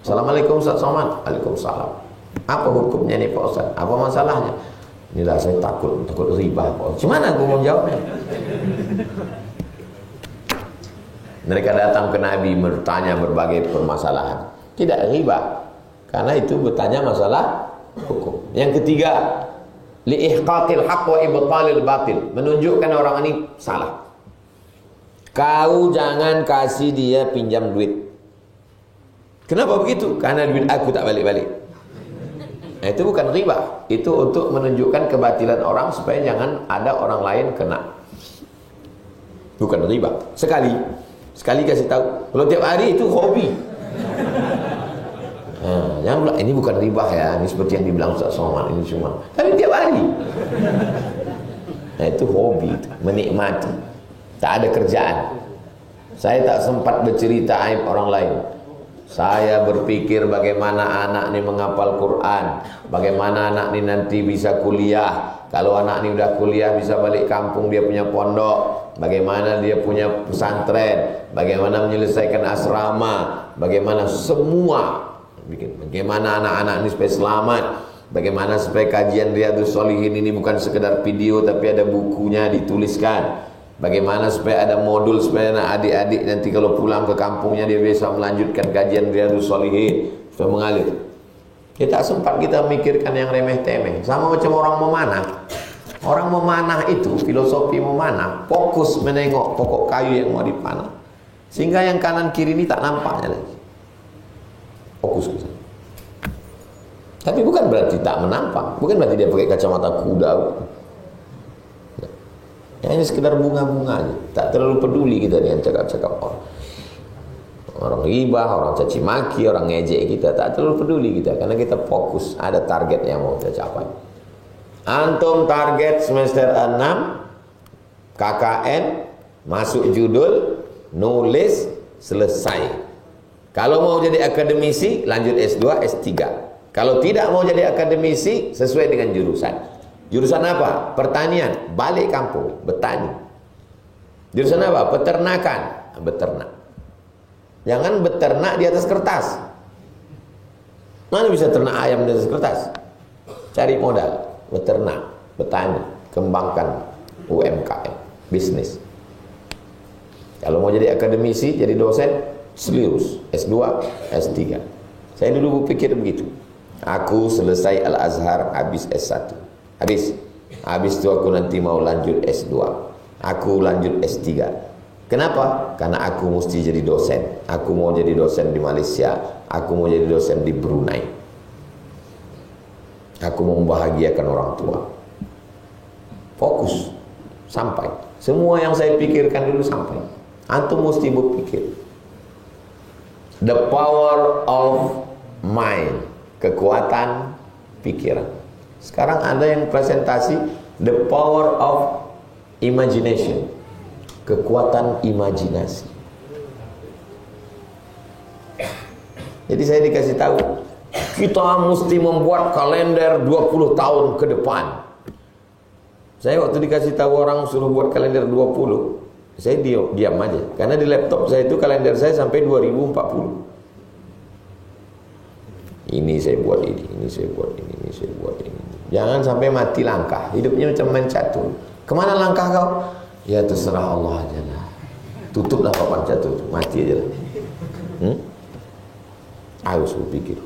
Assalamualaikum Ustaz Somad. Waalaikumsalam. Apa hukumnya nih Pak Ustaz? Apa masalahnya? Inilah saya takut riba Pak Ustaz. Gimana aku mau jawabnya? Mereka datang ke Nabi bertanya berbagai permasalahan. Tidak riba, karena itu bertanya masalah hukum. Yang ketiga, liihqaqil haqq wa ibtalil batil, menunjukkan orang ini salah. Kau jangan kasih dia pinjam duit. Kenapa begitu? Karena duit aku tak balik-balik. Nah, itu bukan riba. Itu untuk menunjukkan kebatilan orang supaya jangan ada orang lain kena. Bukan riba. Sekali kasih tahu. Kalau tiap hari itu hobi. Jangan bilang ini bukan riba ya. Ini seperti yang dibilang Ustaz Somad ini cuma. Tapi tiap hari. Nah, itu hobi, menikmati. Tak ada kerjaan. Saya tak sempat bercerita aib orang lain. Saya berpikir bagaimana anak ini menghafal Quran, bagaimana anak ini nanti bisa kuliah. Kalau anak ini udah kuliah bisa balik kampung, dia punya pondok, bagaimana dia punya pesantren, bagaimana menyelesaikan asrama, bagaimana semua, bagaimana anak-anak ini supaya selamat, bagaimana supaya kajian Riyadhus Shalihin ini bukan sekedar video tapi ada bukunya dituliskan. Bagaimana supaya ada modul supaya adik-adik nanti kalau pulang ke kampungnya dia bisa melanjutkan kajian Riyadhus Shalihin supaya mengalir. Kita sempat kita mikirkan yang remeh-temeh. Sama macam orang memanah. Orang memanah itu, filosofi memanah, fokus menengok pokok kayu yang mau dipanah. Sehingga yang kanan kiri ini tak nampaknya lagi. Fokus ke sana. Tapi bukan berarti tak menampak. Bukan berarti dia pakai kacamata kuda. Hanya sekedar bunga-bunga aja. Tak terlalu peduli kita dengan cakap-cakap orang. Orang ribah, orang caci maki, orang ngejek kita. Tak terlalu peduli kita. Karena kita fokus. Ada target yang mau kita capai. Antum target semester 6 KKN, masuk judul, nulis, selesai. Kalau mau jadi akademisi, lanjut S2, S3. Kalau tidak mau jadi akademisi, sesuai dengan jurusan. Jurusan apa? Pertanian, balik kampung, bertani. Jurusan apa? Peternakan, beternak. Jangan beternak di atas kertas. Mana bisa ternak ayam di atas kertas? Cari modal, beternak, bertani, kembangkan UMKM, bisnis. Kalau mau jadi akademisi, jadi dosen, serius, S2, S3. Saya dulu berpikir begitu. Aku selesai Al-Azhar, habis S1. Habis itu aku nanti mau lanjut S2. Aku lanjut S3. Kenapa? Karena aku mesti jadi dosen. Aku mau jadi dosen di Malaysia. Aku mau jadi dosen di Brunei. Aku mau membahagiakan orang tua. Fokus. Sampai. Semua yang saya pikirkan dulu sampai. Antum mesti berpikir. The power of mind. Kekuatan pikiran. Sekarang ada yang presentasi the power of imagination, kekuatan imajinasi. Jadi saya dikasih tahu, kita mesti membuat kalender 20 tahun ke depan. Saya waktu dikasih tahu orang suruh buat kalender 20, saya diam aja. Karena di laptop saya itu kalender saya sampai 2040. Ini saya buat ini saya buat ini saya buat ini. Jangan sampai mati langkah. Hidupnya macam main catur. Kemana langkah kau? Ya terserah Allah aja lah. Tutuplah papan catur, mati aja lah. Harus berpikir.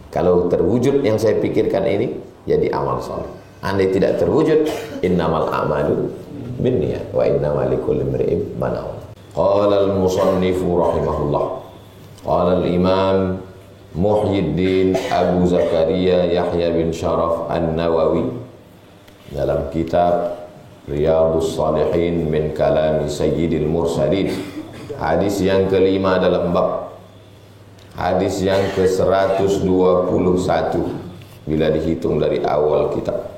Kalau terwujud yang saya pikirkan ini, jadi amal soleh. Andai tidak terwujud, innamal a'malu binniyat wa innamal likulli imri'in ma nawa. Qala al-musannifu rahimahullah. Qala al-imam Muhyiddin Abu Zakaria Yahya bin Sharaf An-Nawawi dalam kitab Riyadhus Shalihin min kalami Sayyidil Mursalin, hadis yang kelima dalam bab, hadis yang ke-121 bila dihitung dari awal kitab.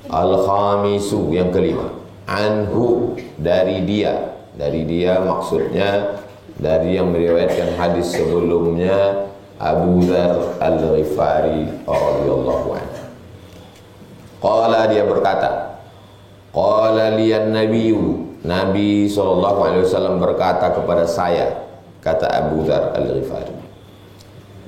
Al-Khamisu, yang kelima. Anhu, dari dia maksudnya dari yang meriwayatkan hadis sebelumnya, Abu Dzar Al-Ghifari radhiyallahu anhu. Qala, dia berkata, qala liyan nabiyyu, Nabi SAW berkata kepada saya, kata Abu Dzar Al-Ghifari,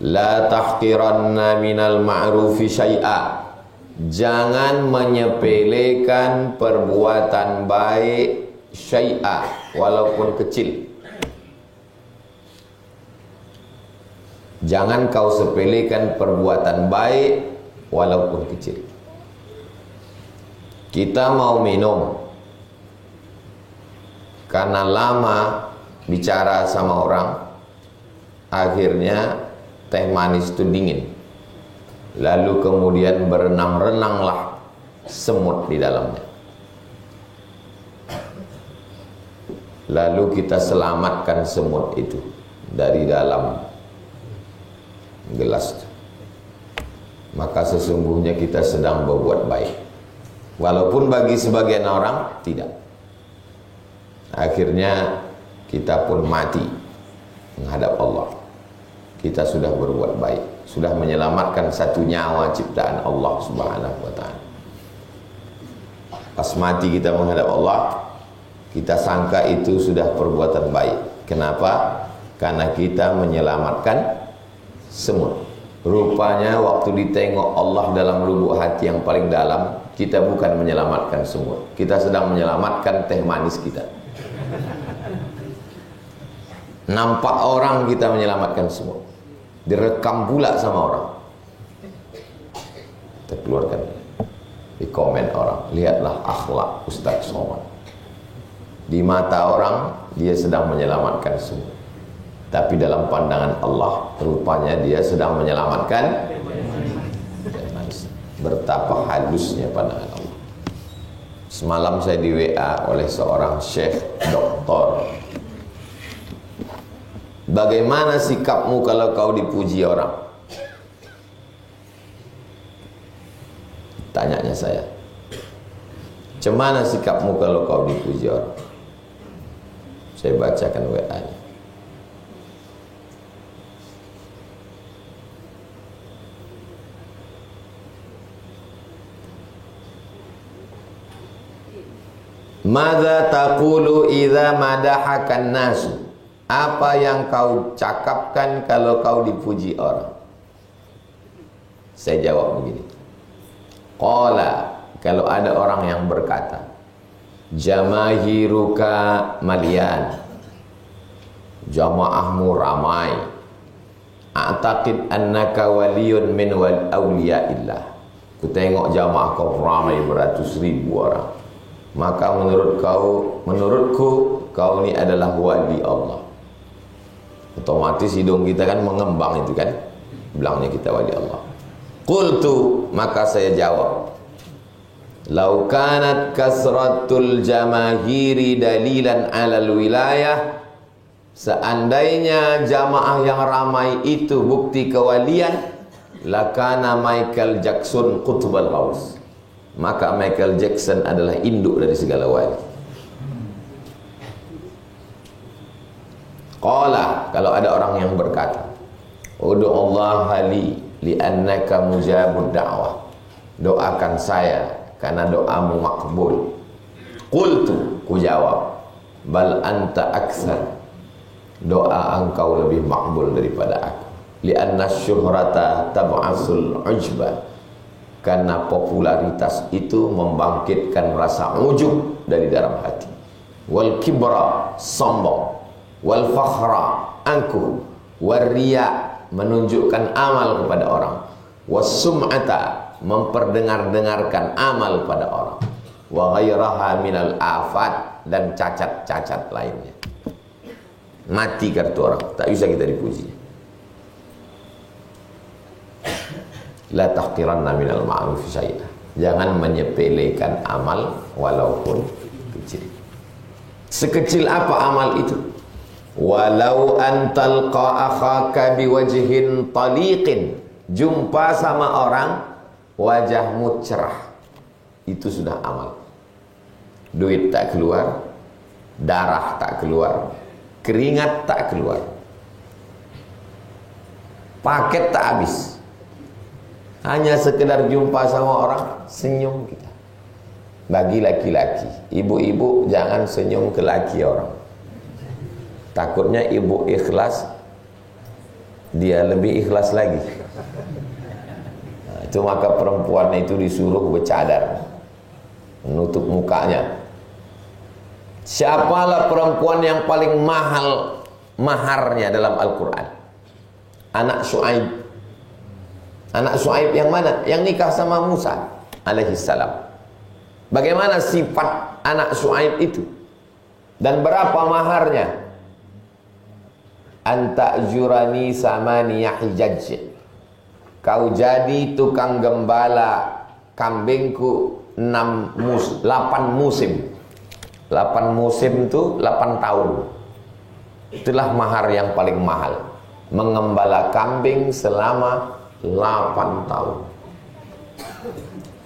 La tahqiranna minal ma'rufi syai'a. Jangan menyepelekan perbuatan baik syai'a, walaupun kecil. Jangan kau sepelekan perbuatan baik walaupun kecil. Kita mau minum, karena lama bicara sama orang, akhirnya teh manis itu dingin. Lalu kemudian berenang-renanglah semut di dalamnya. Lalu kita selamatkan semut itu dari dalam gelas. Maka sesungguhnya kita sedang berbuat baik, walaupun bagi sebagian orang tidak. Akhirnya kita pun mati menghadap Allah. Kita sudah berbuat baik, sudah menyelamatkan satu nyawa ciptaan Allah Subhanahu wa ta'ala. Pas mati kita menghadap Allah, kita sangka itu sudah perbuatan baik. Kenapa? Karena kita menyelamatkan semut. Rupanya waktu ditengok Allah dalam lubuk hati yang paling dalam, kita bukan menyelamatkan semut, kita sedang menyelamatkan teh manis kita. Nampak orang kita menyelamatkan semut, direkam pula sama orang. Kita keluarkan di komen orang, lihatlah akhlak Ustaz Somad. Di mata orang dia sedang menyelamatkan semut, tapi dalam pandangan Allah rupanya dia sedang menyelamatkan. Betapa halusnya pandangan Allah. Semalam saya di WA oleh seorang syekh doktor. Bagaimana sikapmu kalau kau dipuji orang? Tanyanya saya. Cemana sikapmu kalau kau dipuji orang? Saya bacakan WA-nya. Madza taqulu idza madahakan nasu? Apa yang kau cakapkan kalau kau dipuji orang? Saya jawab begini. Qala, kalau ada orang yang berkata, jamahiruka malian, jamaahmu ramai, a'taqid annaka waliyun min wal awliyaillah. Ku tengok jamaah kau ramai beratus ribu orang, maka menurutku kau ini adalah wali Allah. Otomatis hidung kita kan mengembang itu kan, bilangnya kita wali Allah. Qultu, maka saya jawab, lau kanat kasratul jamahiri dalilan alal wilayah, seandainya jamaah yang ramai itu bukti kewalian, lakana Michael Jackson qutbal ghaus, maka Michael Jackson adalah induk dari segala wali. Qala, kalau ada orang yang berkata, ud'ullaha li li'annaka mujabud da'wah, doakan saya karena doamu makbul. Qultu, ku jawab, bal anta aktsar, doa engkau lebih makbul daripada aku. Li'anna syuhrata tab'asul ujba, karena popularitas itu membangkitkan rasa ujub dari dalam hati. Wal kibra, sombong. Wal fakhra, angkuh. Wal riya, menunjukkan amal kepada orang. Was sum'ata, memperdengar-dengarkan amal pada orang. Wa ghairaha minal afat, dan cacat-cacat lainnya. Mati kartu orang, tak bisa kita dipuji. La tahqiranna minal ma'ruf syai'ah. Jangan menyepelekan amal walaupun kecil. Sekecil apa amal itu? Walau antalqa akhaka biwajhin taliqin, jumpa sama orang wajahmu cerah, itu sudah amal. Duit tak keluar, darah tak keluar, keringat tak keluar, paket tak habis, hanya sekedar jumpa sama orang, senyum kita. Bagi laki-laki, ibu-ibu jangan senyum ke laki orang. Takutnya ibu ikhlas, dia lebih ikhlas lagi. Nah, itu maka perempuan itu disuruh bercadar, menutup mukanya. Siapalah perempuan yang paling mahal maharnya dalam Al-Quran? Anak Syuaib. Anak Syuaib yang mana? Yang nikah sama Musa alaihissalam. Bagaimana sifat anak Syuaib itu? Dan berapa maharnya? Anta jurani samaniya hijaj. Kau jadi tukang gembala kambingku 8 musim. 8 musim itu 8 tahun. Itulah mahar yang paling mahal. Mengembala kambing selama 8 tahun.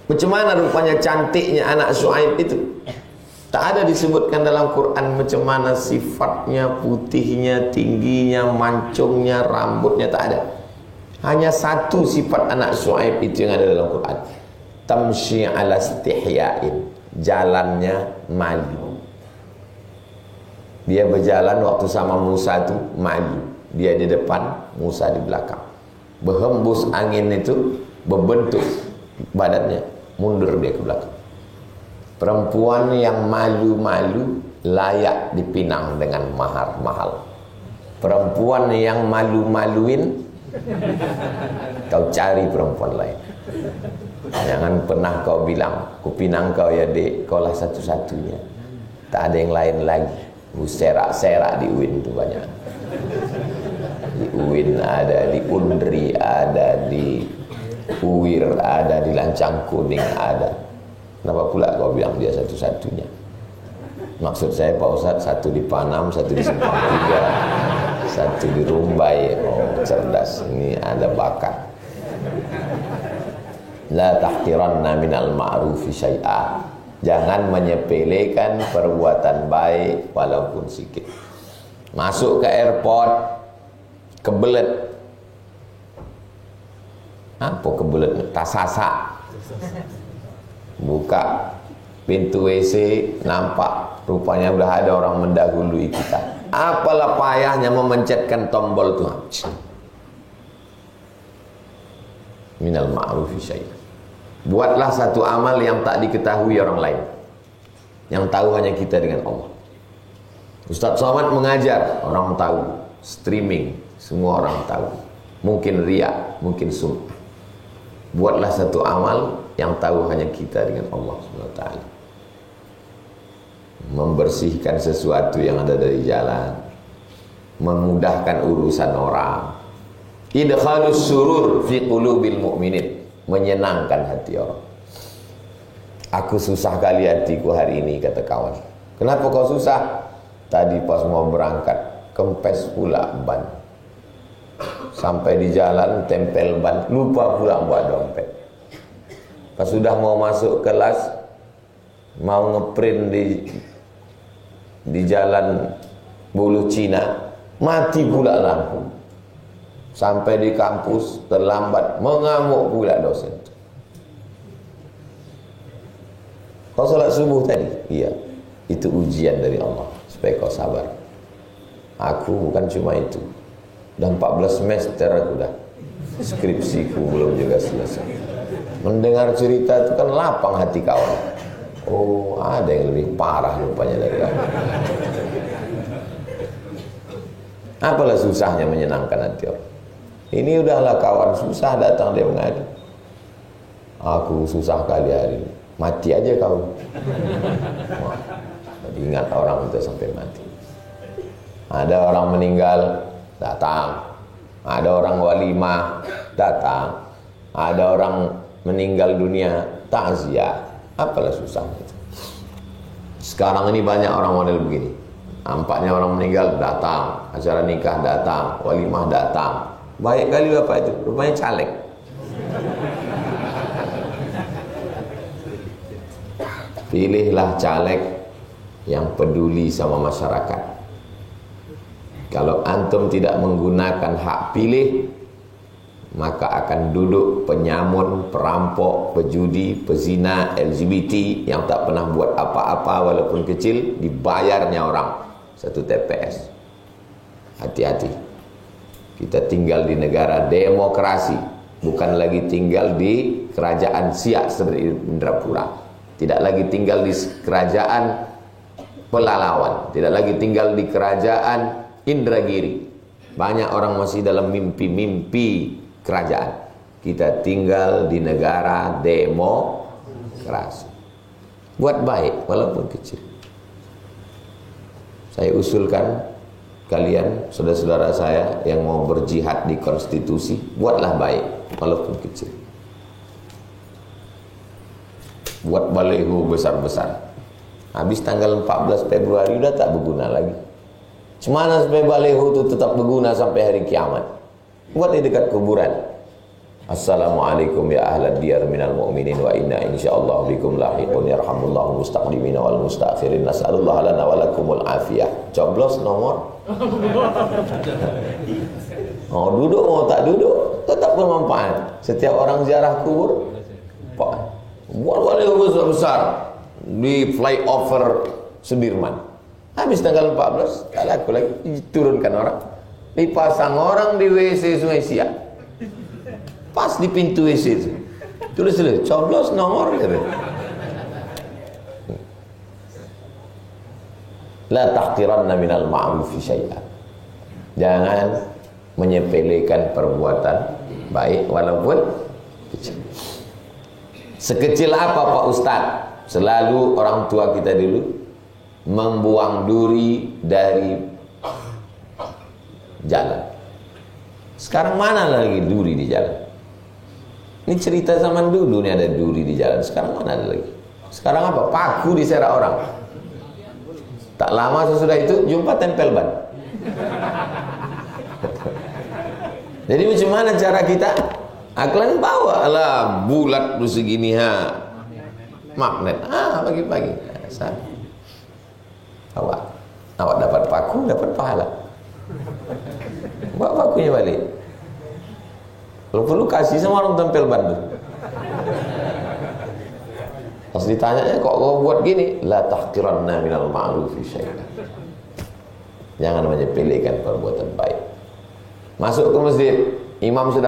Bagaimana rupanya cantiknya anak Syuaib itu? Tak ada disebutkan dalam Quran macam mana sifatnya, putihnya, tingginya, mancungnya, rambutnya, tak ada. Hanya satu sifat anak Syuaib itu yang ada dalam Quran. Tamshi ala istihya'in. Jalannya malu. Dia berjalan waktu sama Musa itu malu. Dia di depan, Musa di belakang. Berhembus angin itu berbentuk badannya, mundur dia ke belakang. Perempuan yang malu-malu layak dipinang dengan mahar mahal. Perempuan yang malu-maluin, kau cari perempuan lain. Jangan pernah kau bilang, ku pinang kau ya dek, kau lah satu-satunya. Tak ada yang lain lagi. Serak-serak di UIN itu banyak. Di UIN ada, di Undri ada, di UIR ada, di Lancang Kuning ada. Kenapa pula kau bilang dia satu-satunya? Maksud saya Pak Ustadz, satu di Panam, satu di Simpang 3, satu di Rumbai. Oh, cerdas, ini ada bakat. La tahqiranna minal ma'rufi syai'a. Jangan menyepelekan perbuatan baik walaupun sikit. Masuk ke airport, kebelet. Apa kebelet? Tasasak. Buka pintu WC, nampak rupanya udah ada orang mendahului kita. Apalah payahnya memencetkan tombol itu. Minal ma'rufi syai'an. Buatlah satu amal yang tak diketahui orang lain, yang tahu hanya kita dengan Allah. Ustaz Somad mengajar, orang tahu. Streaming, semua orang tahu. Mungkin riya, mungkin sum'ah. Buatlah satu amal yang tahu hanya kita dengan Allah SWT. Membersihkan sesuatu yang ada dari jalan, memudahkan urusan orang. Idkhalus surur fi qulubil mu'minin. Menyenangkan hati orang. Aku susah kali hatiku hari ini, kata kawan. Kenapa kau susah? Tadi pas mau berangkat, kempes pula ban. Sampai di jalan tempel ban, lupa pula bawa dompet. Pas sudah mau masuk kelas, mau ngeprint di jalan Bulu Cina, mati pula lampu. Sampai di kampus terlambat, mengamuk pula dosen. Kau salat subuh tadi? Iya. Itu ujian dari Allah supaya kau sabar. Aku bukan cuma itu. Dah 14 semester aku dah. Skripsiku belum juga selesai. Mendengar cerita itu kan lapang hati kawan. Oh, ada yang lebih parah rupanya dari aku. Apalah susahnya menyenangkan hati orang. Ini udahlah kawan, susah datang dia mengadu. Aku susah kali hari ini. Mati aja kau. Wah, ingat orang itu sampai mati. Ada orang meninggal, datang. Ada orang walimah, datang. Ada orang meninggal dunia, takziah. Apalah susahnya. Sekarang ini banyak orang model begini. Nampaknya orang meninggal, datang. Acara nikah datang, walimah datang. Baik kali bapak itu, rupanya caleg. Pilihlah caleg yang peduli sama masyarakat. Kalau antum tidak menggunakan hak pilih, maka akan duduk penyamun, perampok, pejudi, pezina, LGBT yang tak pernah buat apa-apa walaupun kecil, dibayarnya orang satu TPS. Hati-hati. Kita tinggal di negara demokrasi, bukan lagi tinggal di kerajaan Siak seperti Indrapura. Tidak lagi tinggal di kerajaan Pelalawan, tidak lagi tinggal di kerajaan Indragiri. Banyak orang masih dalam mimpi-mimpi kerajaan. Kita tinggal di negara demokrasi. Buat baik walaupun kecil. Saya usulkan kalian, saudara-saudara saya yang mau berjihad di konstitusi, buatlah baik walaupun kecil. Buat baliho besar-besar. Habis tanggal 14 Februari udah tak berguna lagi. Cemana supaya baliho itu tetap berguna sampai hari kiamat? Buat di dekat kuburan. Assalamualaikum ya ahlad diyar minal mu'minin wa inna insyaallah bikum lahiqun yarhamullahu mustaqdimina wal mustaakhirin nas'alullah lana wa lakumul afiyah. Coblos nomor. Mau duduk mau tak duduk tetap bermanfaat. Setiap orang ziarah kubur buat baliho besar-besar di flyover Sudirman. Habis tanggal 14 tak laku lagi, diturunkan orang, dipasang orang di WC Sungai Siak. Pas di pintu WC itu tulis coblos nomor gitu. La tahqiranna minal ma'rufi syai'an. Jangan menyepelekan perbuatan baik walaupun kecil. Sekecil apa Pak Ustadz? Selalu orang tua kita dulu membuang duri dari jalan. Sekarang mana lagi duri di jalan? Ini cerita zaman dulu nih ada duri di jalan. Sekarang mana ada lagi? Sekarang apa? Paku diserak orang. Tak lama sesudah itu jumpa tempel ban. Jadi macam mana cara kita? Aklan bawa lah bulat segini magnet. Pagi-pagi. Awak dapat paku, dapat pahala. Bawa pakunya balik. Kalau perlu kasih sama orang tempel ban. Pas ditanya kok kau buat gini, la tahqiranna minal ma'rufi syai'an. Jangan menyepelekan perbuatan baik. Masuk ke masjid, imam sudah